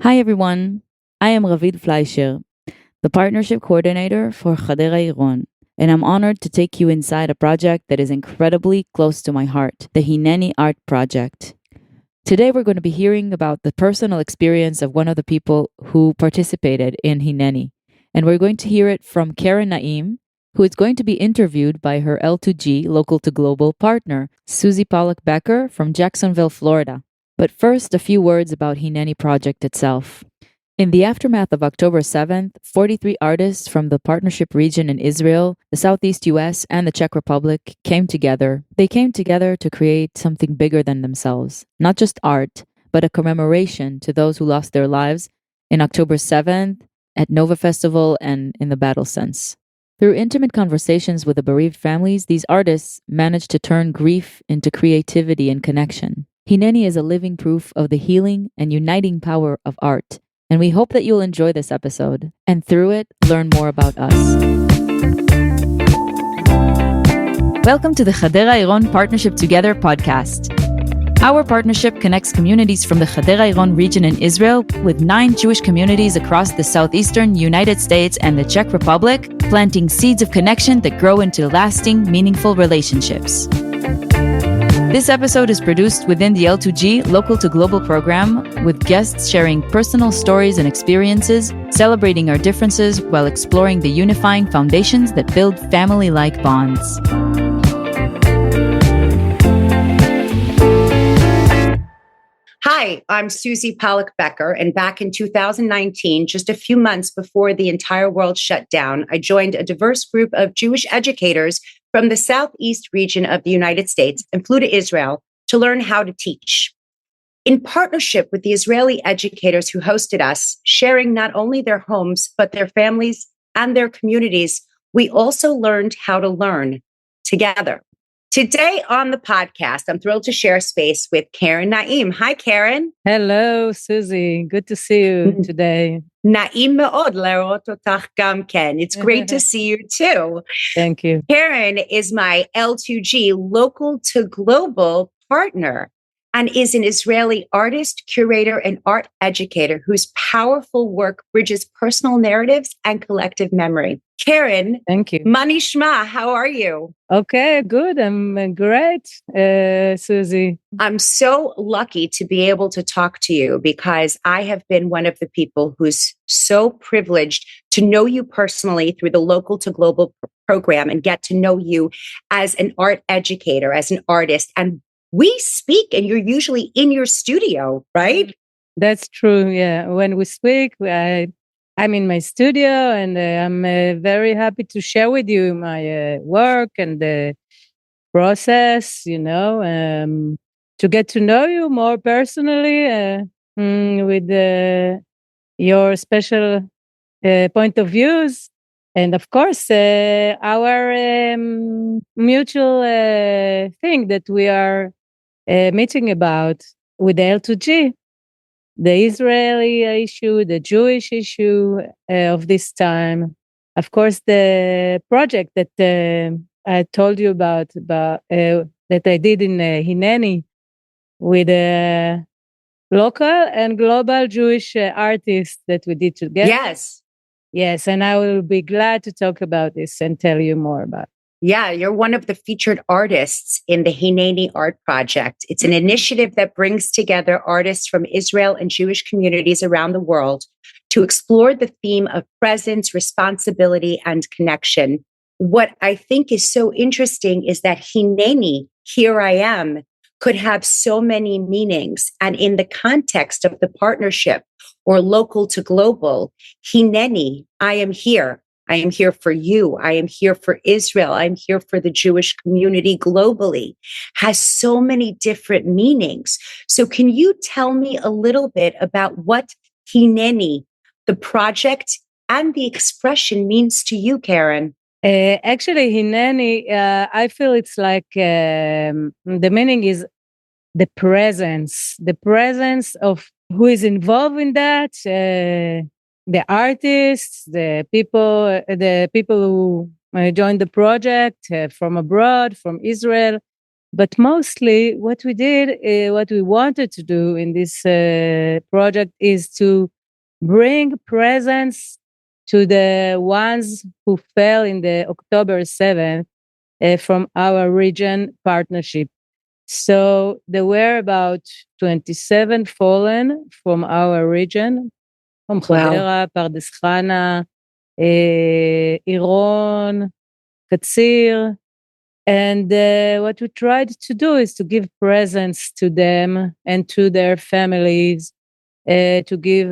Hi everyone, I am Ravid Fleischer, the partnership coordinator for Chadera Iron, and I'm honored to take you inside a project that is incredibly close to my heart, the Hineni Art Project. Today we're going to be hearing about the personal experience of one of the people who participated in Hineni, and we're going to hear it from Keren Naim, who is going to be interviewed by her L2G local to global partner, Suzie Palak-Becker from Jacksonville, Florida. But first, a few words about Hineni project itself. In the aftermath of October 7th, 43 artists from the partnership region in Israel, the Southeast US, and the Czech Republic came together. They came together to create something bigger than themselves. Not just art, but a commemoration to those who lost their lives in October 7th, at Nova Festival, and in the battle sense. Through intimate conversations with the bereaved families, these artists managed to turn grief into creativity and connection. Hineni is a living proof of the healing and uniting power of art, and we hope that you'll enjoy this episode, and through it, learn more about us. Welcome to the Chadera Iron Partnership Together podcast. Our partnership connects communities from the Chadera Iron region in Israel with 9 Jewish communities across the southeastern United States and the Czech Republic, planting seeds of connection that grow into lasting, meaningful relationships. This episode is produced within the L2G Local to Global program, with guests sharing personal stories and experiences, celebrating our differences while exploring the unifying foundations that build family-like bonds. Hi, I'm Suzie Palak-Becker, and back in 2019, just a few months before the entire world shut down, I joined a diverse group of Jewish educators from the Southeast region of the United States and flew to Israel to learn how to teach. In partnership with the Israeli educators who hosted us, sharing not only their homes, but their families and their communities, we also learned how to learn together. Today on the podcast, I'm thrilled to share space with Keren Naim. Hi, Keren. Hello, Suzie. Good to see you today. Naim me'od le'rot otach gam ken. It's great to see you too. Thank you. Keren is my L2G local to global partner and is an Israeli artist, curator, and art educator whose powerful work bridges personal narratives and collective memory. Keren, thank you. Ma nishma, how are you? Okay, good. I'm great, Suzie. I'm so lucky to be able to talk to you because I have been one of the people who's so privileged to know you personally through the Local to Global program and get to know you as an art educator, as an artist. And we speak and you're usually in your studio, right? That's true. Yeah. When we speak, I'm in my studio and I'm very happy to share with you my work and the process, to get to know you more personally with your special point of views. And of course, our mutual thing that we are meeting about with the L2G, the Israeli issue, the Jewish issue of this time. Of course, the project that I told you about that I did in Hineni with local and global Jewish artists that we did together. Yes, and I will be glad to talk about this and tell you more about it. Yeah, you're one of the featured artists in the Hineni Art Project. It's an initiative that brings together artists from Israel and Jewish communities around the world to explore the theme of presence, responsibility, and connection. What I think is so interesting is that Hineni, here I am, could have so many meanings. And in the context of the partnership or local to global, Hineni, I am here. I am here for you. I am here for Israel. I'm here for the Jewish community globally, has so many different meanings. So can you tell me a little bit about what Hineni, the project and the expression means to you, Keren? Actually, Hineni, I feel it's like the meaning is the presence of who is involved in that, the artists, the people who joined the project from abroad, from Israel, But mostly what we did, what we wanted to do in this project is to bring presents to the ones who fell in the October 7th from our region partnership. So there were about 27 fallen from our region, from Hadera, Pardes Chana, Iron, Katsir. And what we tried to do is to give presents to them and to their families, to give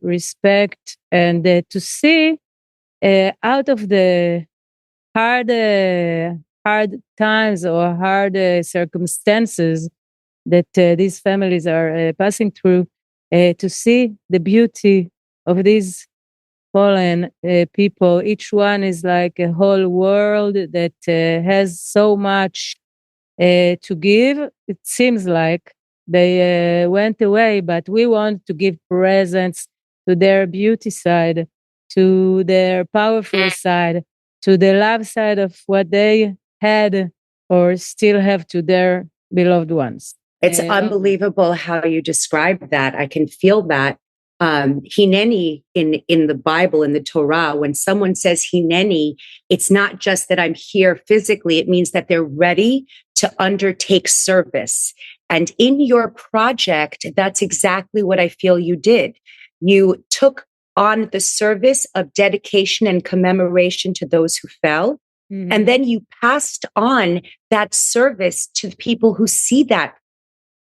respect and to see out of the hard times or hard circumstances that these families are passing through, to see the beauty of these fallen people. Each one is like a whole world that has so much to give. It seems like they went away, but we want to give presents to their beauty side, to their powerful side, to the love side of what they had or still have to their beloved ones. It's unbelievable how you describe that. I can feel that. Hineni in the Bible, in the Torah, when someone says Hineni, it's not just that I'm here physically. It means that they're ready to undertake service. And in your project, that's exactly what I feel you did. You took on the service of dedication and commemoration to those who fell. Mm-hmm. And then you passed on that service to the people who see that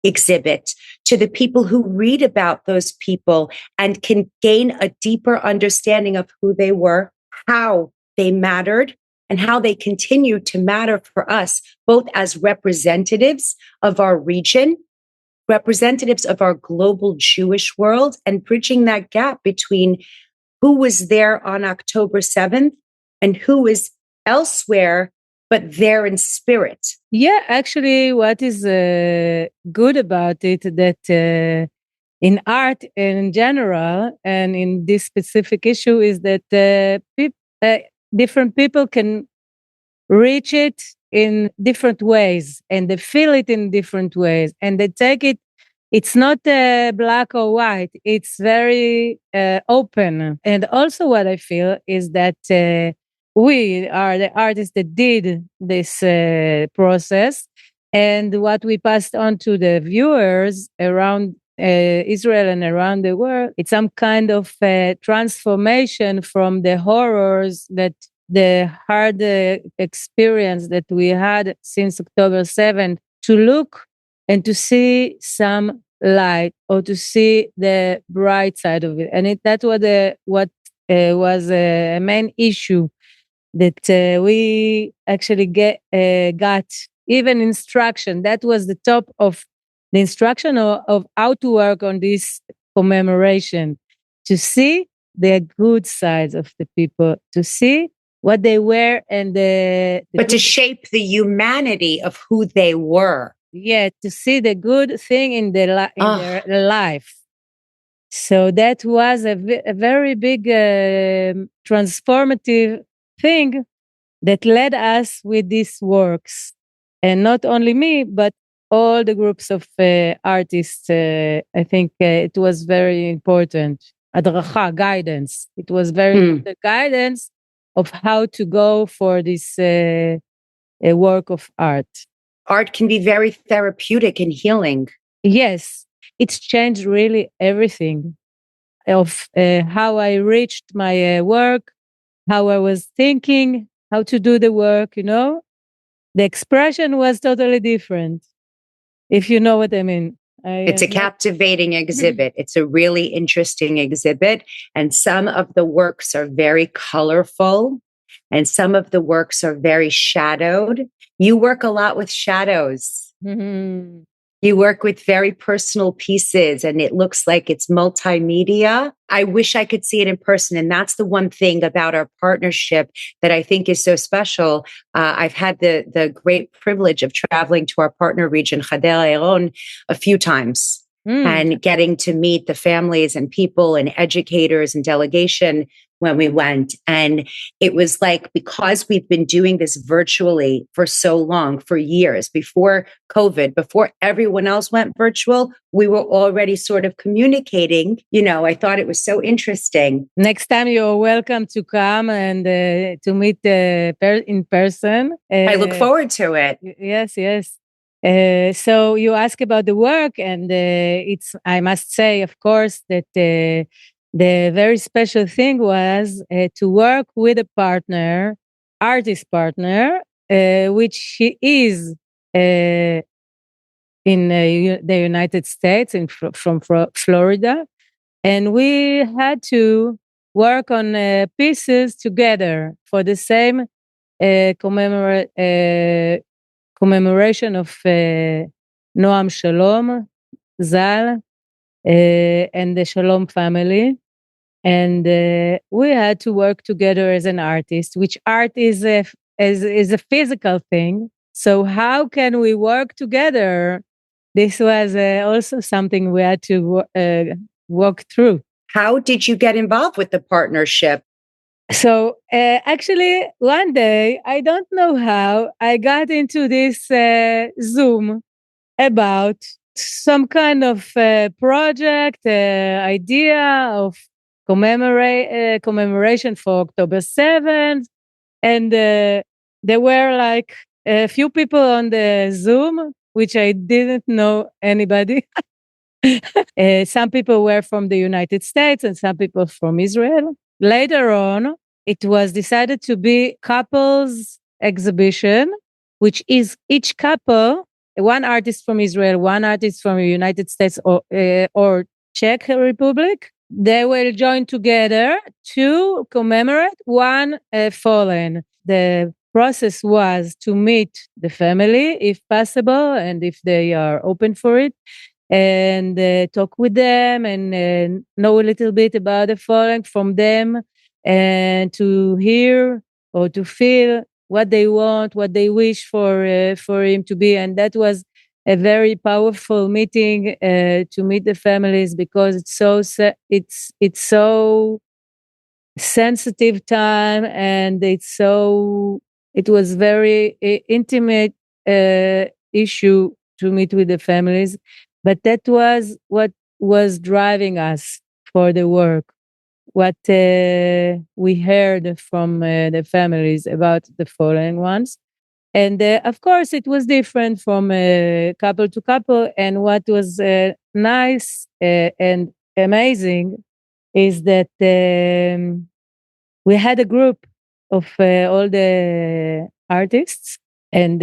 exhibit, to the people who read about those people and can gain a deeper understanding of who they were, how they mattered, and how they continue to matter for us, both as representatives of our region, representatives of our global Jewish world, and bridging that gap between who was there on October 7th and who is elsewhere, but there in spirit. Yeah, actually, what is good about it that in art in general and in this specific issue is that different people can reach it in different ways and they feel it in different ways and they take it. It's not black or white. It's very open. And also what I feel is that we are the artists that did this process, and what we passed on to the viewers around Israel and around the world, it's some kind of transformation from the horrors that the hard experience that we had since October 7th to look and to see some light or to see the bright side of it. And that was was a main issue that we actually got even instruction. That was the top of the instruction of how to work on this commemoration, to see the good sides of the people, to see what they were and but to shape the humanity of who they were. Yeah, to see the good thing in their life. So that was a very big transformative thing that led us with these works. And not only me, but all the groups of artists. I think it was very important. Adracha, guidance. It was very important guidance of how to go for this a work of art. Art can be very therapeutic and healing. Yes, it's changed really everything of how I reached my work, how I was thinking, how to do the work, The expression was totally different, if you know what I mean. It's a captivating exhibit. It's a really interesting exhibit. And some of the works are very colorful and some of the works are very shadowed. You work a lot with shadows. Mm-hmm. You work with very personal pieces and it looks like it's multimedia. I wish I could see it in person. And that's the one thing about our partnership that I think is so special. I've had the great privilege of traveling to our partner region, Hadera Iron, a few times and getting to meet the families and people and educators and delegation when we went. And it was like, because we've been doing this virtually for so long, for years, before COVID, before everyone else went virtual, we were already sort of communicating. I thought it was so interesting. Next time you're welcome to come and to meet in person. I look forward to it. Yes, yes. So you ask about the work, and I must say, of course, that the very special thing was to work with a partner, artist partner, which she is in the United States, from Florida. And we had to work on pieces together for the same commemoration of Noam Shalom, Zal, and the Shalom family. And we had to work together as an artist, which art is a physical thing. So how can we work together? This was also something we had to walk through. How did you get involved with the partnership? So actually, one day, I don't know how, I got into this Zoom about some kind of project, idea of commemoration for October 7th. And there were like a few people on the Zoom, which I didn't know anybody. Some people were from the United States and some people from Israel. Later on, it was decided to be couples exhibition, which is each couple, one artist from Israel, one artist from the United States or Czech Republic. They will join together to commemorate one fallen. The process was to meet the family, if possible, and if they are open for it, and talk with them and know a little bit about the fallen from them, and to hear or to feel what they want, what they wish for him to be. And that was a very powerful meeting to meet the families, because it's so sensitive time, and it was very intimate issue to meet with the families. But that was what was driving us for the work, what we heard from the families about the fallen ones. And of course, it was different from couple to couple. And what was nice and amazing is that we had a group of all the artists, and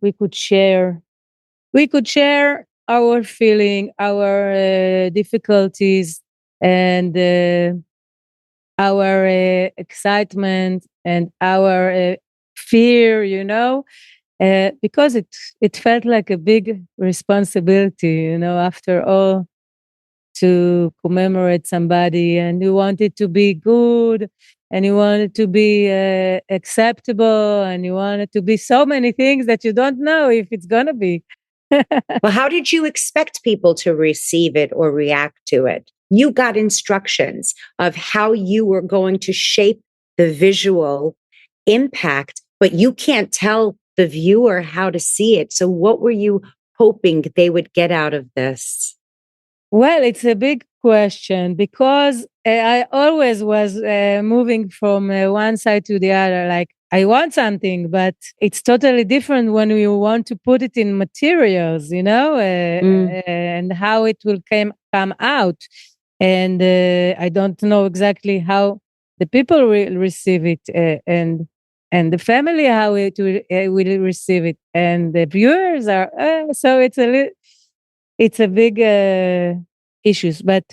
we could share our feeling, our difficulties, and our excitement and our fear, because it felt like a big responsibility, after all, to commemorate somebody, and you want it to be good, and you want it to be acceptable, and you want it to be so many things that you don't know if it's going to be. Well, how did you expect people to receive it or react to it? You got instructions of how you were going to shape the visual impact, but you can't tell the viewer how to see it. So what were you hoping they would get out of this? Well, it's a big question, because I always was moving from one side to the other. Like, I want something, but it's totally different when you want to put it in materials, and how it will come out. And I don't know exactly how the people will receive it, and the family how it will receive it, and the viewers are. So it's a big issues. But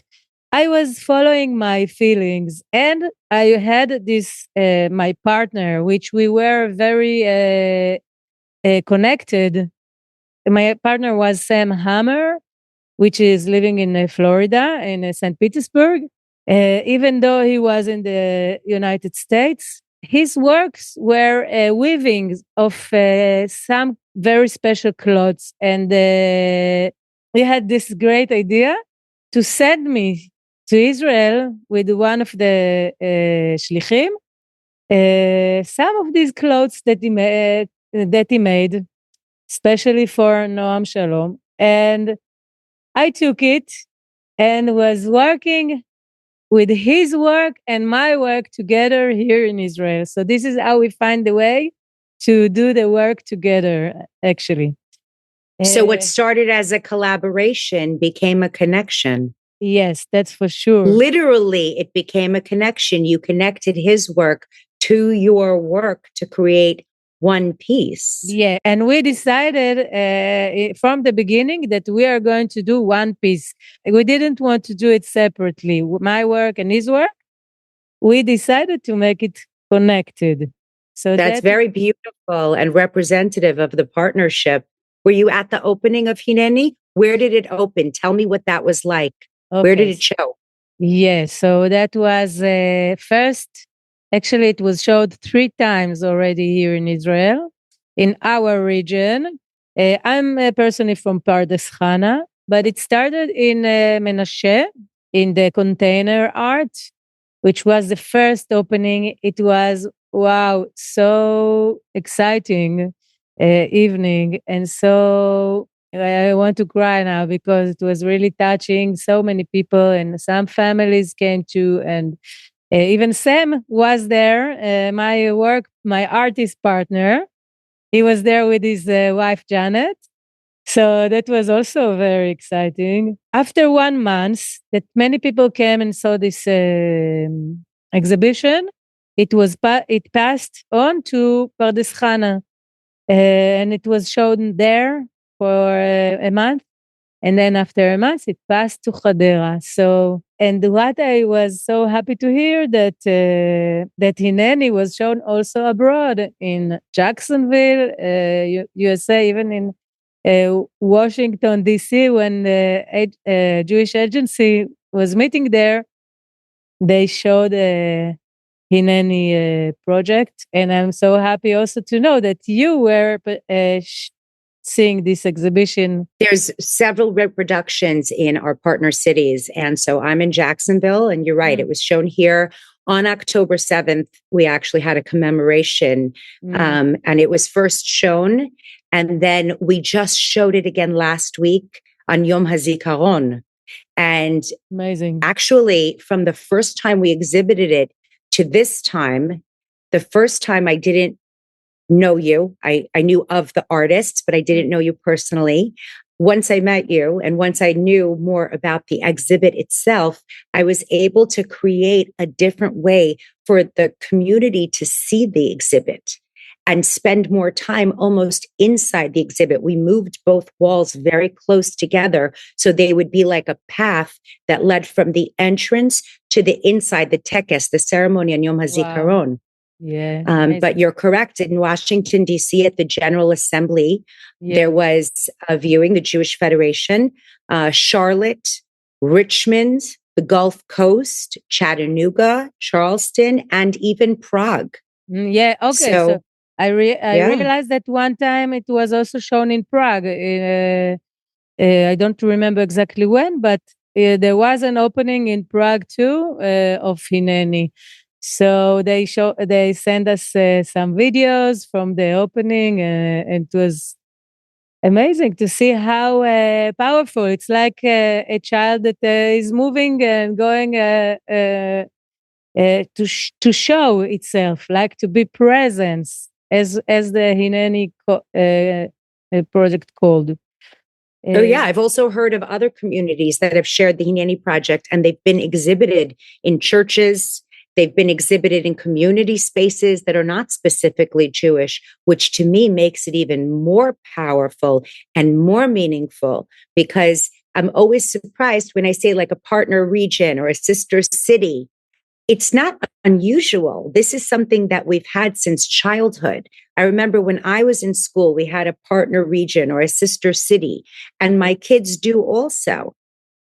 I was following my feelings, and I had this my partner, which we were very connected. My partner was Sam Hammer, which is living in Florida, in St. Petersburg. Even though he was in the United States, his works were weavings of some very special clothes. And he had this great idea to send me to Israel with one of the shlichim some of these clothes that he made, especially for Noam Shalom. And I took it and was working with his work and my work together here in Israel. So this is how we find the way to do the work together, actually. So what started as a collaboration became a connection. Yes, that's for sure. Literally, it became a connection. You connected his work to your work to create one piece. Yeah, and we decided from the beginning that we are going to do one piece. We didn't want to do it separately, my work and his work. We decided to make it connected. So that's very beautiful and representative of the partnership. Were you at the opening of Hinneni? Where did it open? Tell me what that was like. Okay. Where did it show? Yes, so that was first. Actually, it was showed 3 times already here in Israel, in our region. I'm personally from Pardes Chana, but it started in Menashe, in the container art, which was the first opening. It was, wow, so exciting evening. And so I want to cry now because it was really touching. So many people and some families came too. And even Sam was there, my artist partner. He was there with his wife, Janet. So that was also very exciting. After 1 month that many people came and saw this exhibition, it passed on to Pardes Chana. And it was shown there for a month. And then after a month, it passed to Hadera. So, and what I was so happy to hear that that Hinneni was shown also abroad in Jacksonville, USA, even in Washington, D.C., when the Jewish agency was meeting there, they showed Hinneni project. And I'm so happy also to know that you were seeing this exhibition. There's several reproductions in our partner cities. And so I'm in Jacksonville, and you're right, it was shown here on October 7th. We actually had a commemoration, and it was first shown. And then we just showed it again last week on Yom HaZikaron. And amazing. Actually, from the first time we exhibited it to this time, the first time I didn't know you. I knew of the artists, but I didn't know you personally. Once I met you and once I knew more about the exhibit itself, I was able to create a different way for the community to see the exhibit and spend more time almost inside the exhibit. We moved both walls very close together so they would be like a path that led from the entrance to the inside, the tekes, the ceremony on Yom HaZikaron. Wow. Yeah. But you're correct. In Washington, D.C., at the General Assembly, there was a viewing, the Jewish Federation, Charlotte, Richmond, the Gulf Coast, Chattanooga, Charleston, and even Prague. Yeah. Okay. So I realized that one time it was also shown in Prague. I don't remember exactly when, but there was an opening in Prague too of Hineni. So they sent us some videos from the opening, and it was amazing to see how powerful. It's like a child that is moving and going to show itself, like to be present, as the Hineni project called. Oh yeah, I've also heard of other communities that have shared the Hineni project, and they've been exhibited in churches. They've been exhibited in community spaces that are not specifically Jewish, which to me makes it even more powerful and more meaningful, because I'm always surprised when I say like a partner region or a sister city. It's not unusual. This is something that we've had since childhood. I remember when I was in school, we had a partner region or a sister city, and my kids do also.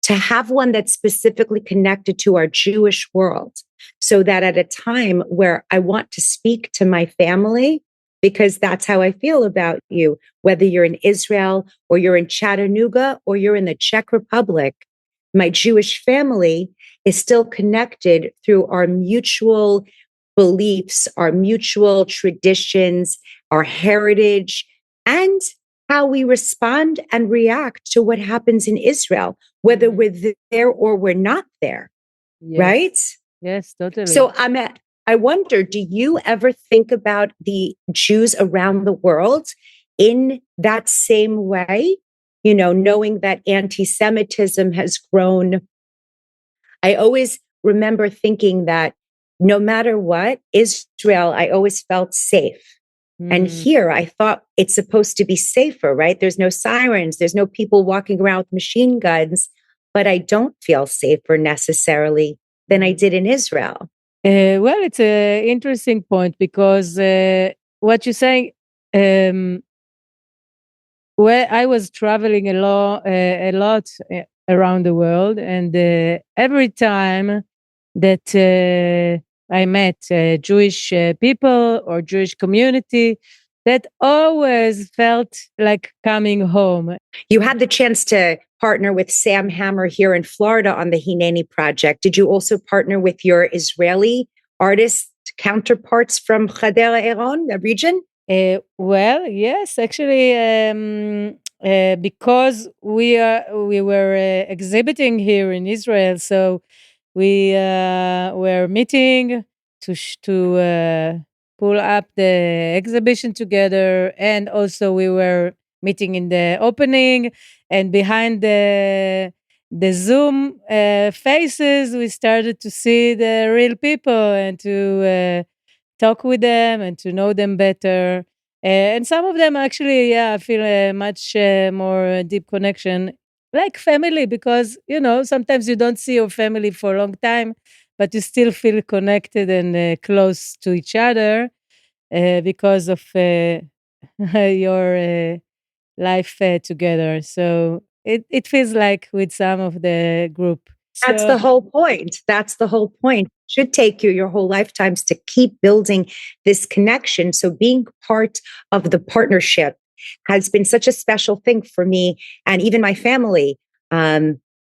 To have one that's specifically connected to our Jewish world, so that at a time where I want to speak to my family, because that's how I feel about you, whether you're in Israel or you're in Chattanooga or you're in the Czech Republic, my Jewish family is still connected through our mutual beliefs, our mutual traditions, our heritage, and how we respond and react to what happens in Israel, whether we're there or we're not there. Yes. Right? Yes, totally. So I wonder, do you ever think about the Jews around the world in that same way? You know, knowing that anti-Semitism has grown. I always remember thinking that no matter what, Israel, I always felt safe. And here I thought it's supposed to be safer, right? There's no sirens, there's no people walking around with machine guns, but I don't feel safer necessarily than I did in Israel. Well, it's an interesting point because what you're saying, where I was traveling a lot around the world, and every time that I met Jewish people or Jewish community, that always felt like coming home. You had the chance to partner with Sam Hammer here in Florida on the Hineni project. Did you also partner with your Israeli artist counterparts from Hadera Eron, the region? Well, yes, actually, because we were exhibiting here in Israel, so we were meeting to pull up the exhibition together, and also we were meeting in the opening, and behind the Zoom faces, we started to see the real people and to talk with them and to know them better. And some of them actually, I feel a much more deep connection, like family, because, sometimes you don't see your family for a long time, but you still feel connected and close to each other because of your life together. So it feels like with some of the group. That's the whole point. That's the whole point. It should take you your whole lifetimes to keep building this connection. So being part of the partnership has been such a special thing for me and even my family.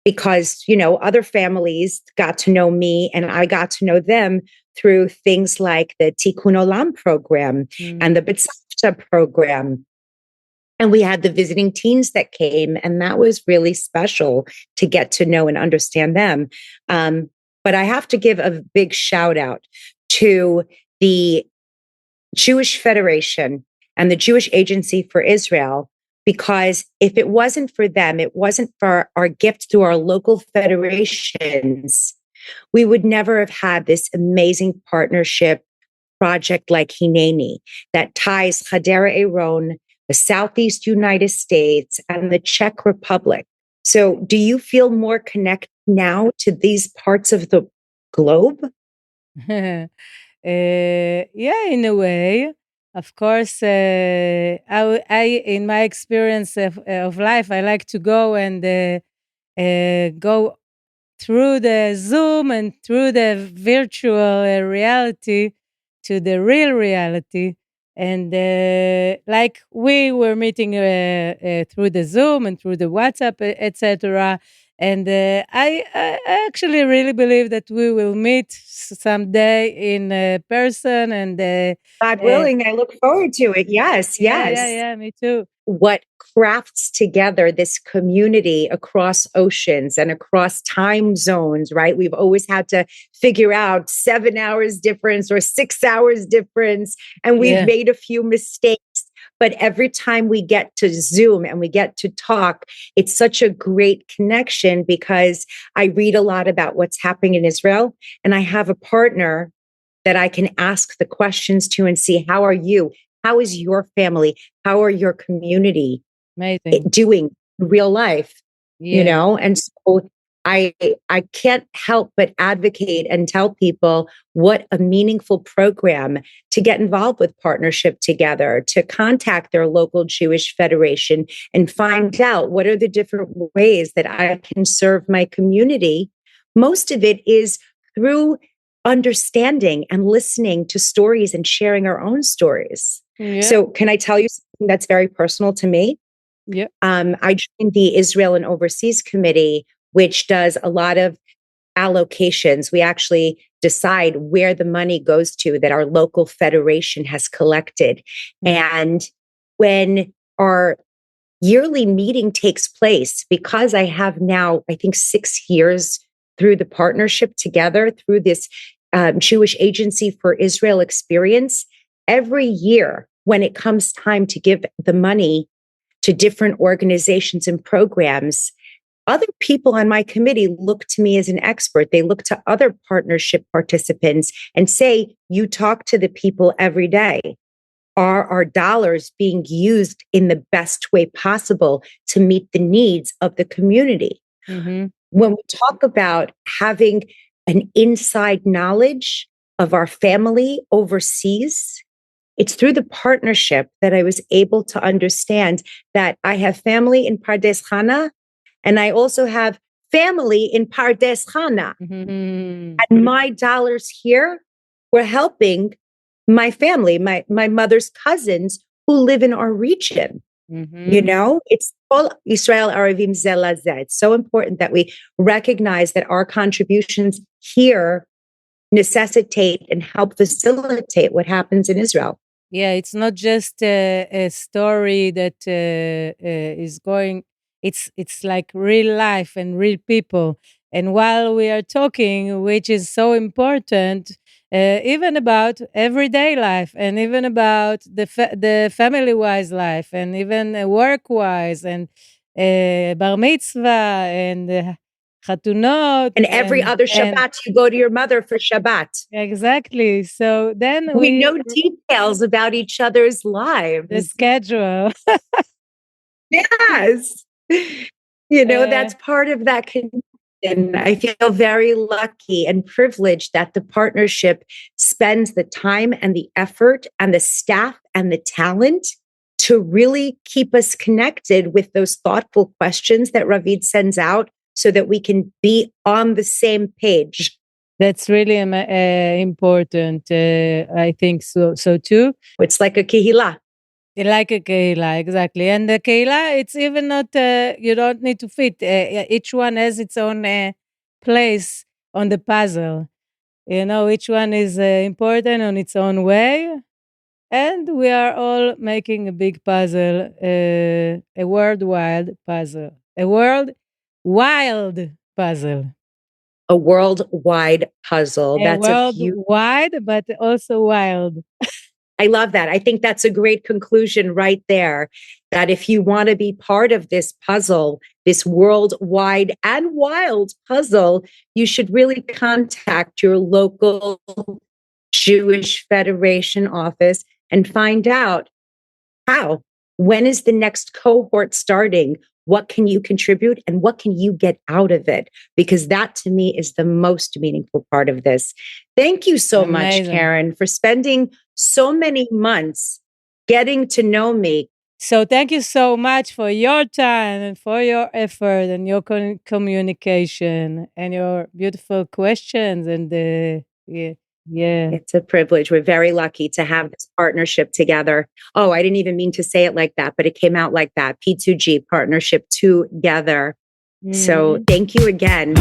Because, other families got to know me and I got to know them through things like the Tikkun Olam program and the B'tzavta program. And we had the visiting teens that came, and that was really special to get to know and understand them. But I have to give a big shout out to the Jewish Federation and the Jewish Agency for Israel, because if it wasn't for them, it wasn't for our gift through our local federations, we would never have had this amazing partnership project like Hinneni that ties Hadera Eron, the Southeast United States, and the Czech Republic. So do you feel more connected now to these parts of the globe? Yeah, in a way. Of course, I in my experience of life, I like to go and go through the Zoom and through the virtual reality to the real reality. And like we were meeting through the Zoom and through the WhatsApp, etc. And I actually really believe that we will meet someday in person. And God willing, I look forward to it. Yes, yes. Yeah, me too. What crafts together this community across oceans and across time zones, right? We've always had to figure out 7 hours difference or 6 hours difference, and we've made a few mistakes. But every time we get to Zoom and we get to talk, it's such a great connection because I read a lot about what's happening in Israel, and I have a partner that I can ask the questions to and see, how are you? How is your family? How are your community doing in real life? And so I can't help but advocate and tell people what a meaningful program to get involved with Partnership Together, to contact their local Jewish Federation and find out what are the different ways that I can serve my community. Most of it is through understanding and listening to stories and sharing our own stories. So can I tell you something that's very personal to me? I joined the Israel and Overseas Committee which does a lot of allocations. We actually decide where the money goes to that our local federation has collected. And when our yearly meeting takes place, because I have now, I think, 6 years through the partnership together, through this Jewish Agency for Israel experience, every year when it comes time to give the money to different organizations and programs, other people on my committee look to me as an expert. They look to other partnership participants and say, you talk to the people every day. Are our dollars being used in the best way possible to meet the needs of the community? Mm-hmm. When we talk about having an inside knowledge of our family overseas, it's through the partnership that I was able to understand that I have family in Pardes Chana, and I also have family in Pardes Chana. Mm-hmm. And my dollars here were helping my family, my mother's cousins who live in our region. Mm-hmm. You know, it's all Israel Aravim Ze La Ze. It's so important that we recognize that our contributions here necessitate and help facilitate what happens in Israel. Yeah, it's not just a story that is going. It's like real life and real people. And while we are talking, which is so important, even about everyday life, and even about the family wise life, and even work wise, and bar mitzvah, and chatunot, And every other Shabbat, you go to your mother for Shabbat. Exactly. So then We know details about each other's lives. The schedule. Yes. You know, that's part of that connection. I feel very lucky and privileged that the partnership spends the time and the effort and the staff and the talent to really keep us connected with those thoughtful questions that Ravid sends out so that we can be on the same page. That's really important. I think so too. It's like a kehila. Like a kehila, exactly. And the kehila, it's even not, you don't need to fit. Each one has its own place on the puzzle. You know, each one is important on its own way. And we are all making a big puzzle, a worldwide puzzle, a world-wild puzzle. A worldwide puzzle. That's worldwide, but also wild. I love that. I think that's a great conclusion right there. That if you want to be part of this puzzle, this worldwide and wild puzzle, you should really contact your local Jewish Federation office and find out how. When is the next cohort starting? What can you contribute and what can you get out of it? Because that to me is the most meaningful part of this. Thank you so much, Keren, for spending so many months getting to know me. So thank you so much for your time and for your effort and your communication and your beautiful questions. And yeah. It's a privilege. We're very lucky to have this partnership together. Oh, I didn't even mean to say it like that, but it came out like that. P2G partnership together. So thank you again.